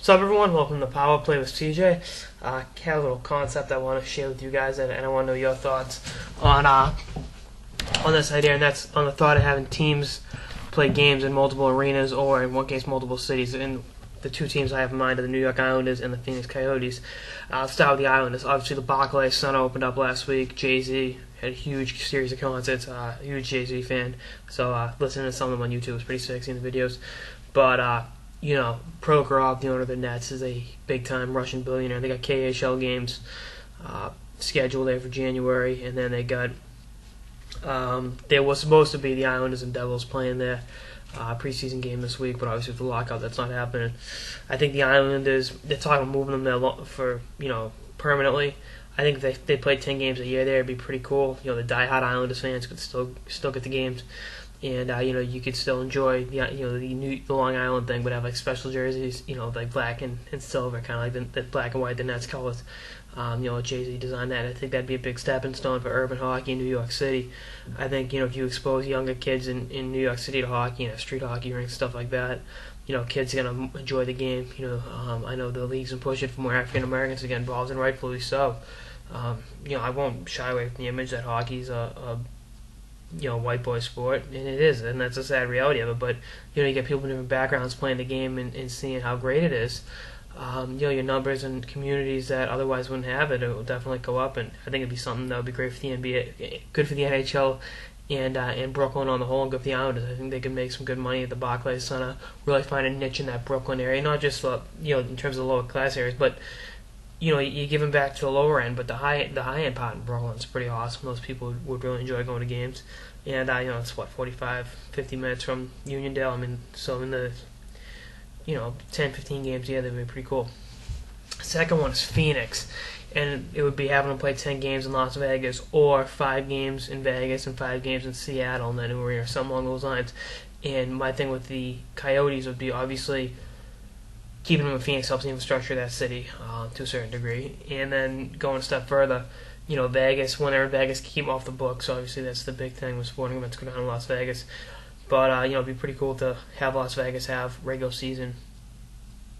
What's up, everyone? Welcome to Power Play with CJ. Had a little concept I want to share with you guys, and I want to know your thoughts on this idea, and that's on the thought of having teams play games in multiple arenas or, in one case, multiple cities. And the two teams I have in mind are the New York Islanders and the Phoenix Coyotes. I'll start with the Islanders. Obviously, the Barclays Center opened up last week. Jay-Z had a huge series of concerts. Huge Jay-Z fan, so listening to some of them on YouTube was pretty sick, seeing the videos. But Prokhorov, the owner of the Nets, is a big-time Russian billionaire. They got KHL games scheduled there for January, and then they got there was supposed to be the Islanders and Devils playing their preseason game this week, but obviously with the lockout, that's not happening. I think the Islanders, they're talking about moving them there for permanently. I think if they played 10 games a year there, it'd be pretty cool. The diehard Islanders fans could still get the games. And you could still enjoy the Long Island thing, but have like special jerseys, like black and silver, kind of like the black and white, the Nets colors. Jay-Z designed that. I think that'd be a big stepping stone for urban hockey in New York City. I think if you expose younger kids in New York City to hockey, street hockey rinks, stuff like that, kids are gonna enjoy the game. I know the league's been pushing for more African Americans to get involved, and rightfully so. I won't shy away from the image that hockey's a white boy sport, and it is, and that's a sad reality of it. But you get people from different backgrounds playing the game and seeing how great it is. Your numbers in communities that otherwise wouldn't have it will definitely go up, and I think it'd be something that would be great for the NBA, good for the NHL, and Brooklyn on the whole, and good for the Islanders. I think they could make some good money at the Barclays Center, really find a niche in that Brooklyn area, not just in terms of the lower class areas, but you give them back to the lower end, but the high end part in Brooklyn is pretty awesome. Those people would really enjoy going to games, and it's 45-50 minutes from Uniondale. I mean, so in the 10-15 games a year, that would be pretty cool. Second one is Phoenix, and it would be having them play 10 games in Las Vegas, or 5 games in Vegas and 5 games in Seattle in that new arena, or something along those lines. And my thing with the Coyotes would be obviously keeping them in Phoenix helps the infrastructure of that city to a certain degree. And then going a step further, Vegas, when they're in Vegas, keep them off the books. So obviously that's the big thing with sporting events go down in Las Vegas. But, it'd be pretty cool to have Las Vegas have regular season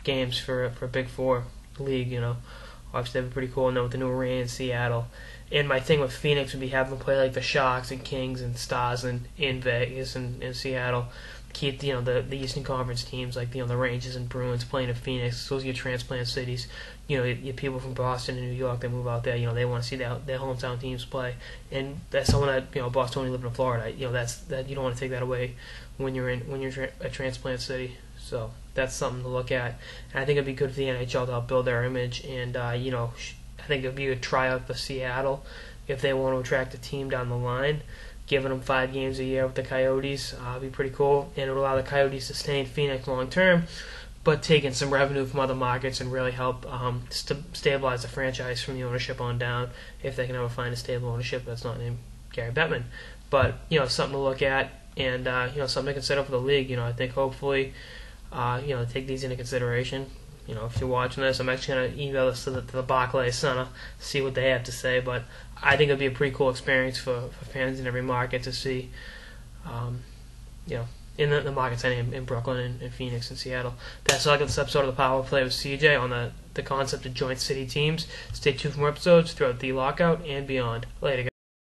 games for a Big Four league, Obviously that'd be pretty cool. And then with the new arena in Seattle. And my thing with Phoenix would be having them play like the Sharks and Kings and Stars in Vegas and Seattle. Keep the Eastern Conference teams like the Rangers and Bruins playing in Phoenix. Those are your transplant cities. Your people from Boston and New York, they move out there. They want to see their hometown teams play, and that's someone that Boston living in Florida. That you don't want to take that away when you're a transplant city. So that's something to look at, and I think it'd be good for the NHL to help build their image. And I think it'd be a tryout for Seattle if they want to attract a team down the line. Giving them 5 games a year with the Coyotes would be pretty cool, and it would allow the Coyotes to stay in Phoenix long term, but taking some revenue from other markets and really help stabilize the franchise from the ownership on down, if they can ever find a stable ownership that's not named Gary Bettman. But something to look at, and something to consider for the league. I think hopefully take these into consideration. If you're watching this, I'm actually going to email this to the Barclays Center, see what they have to say. But I think it'd be a pretty cool experience for fans in every market to see, in the markets in Brooklyn and Phoenix and Seattle. That's all I got this episode of the Power Play with CJ on the concept of joint city teams. Stay tuned for more episodes throughout the lockout and beyond. Later, guys.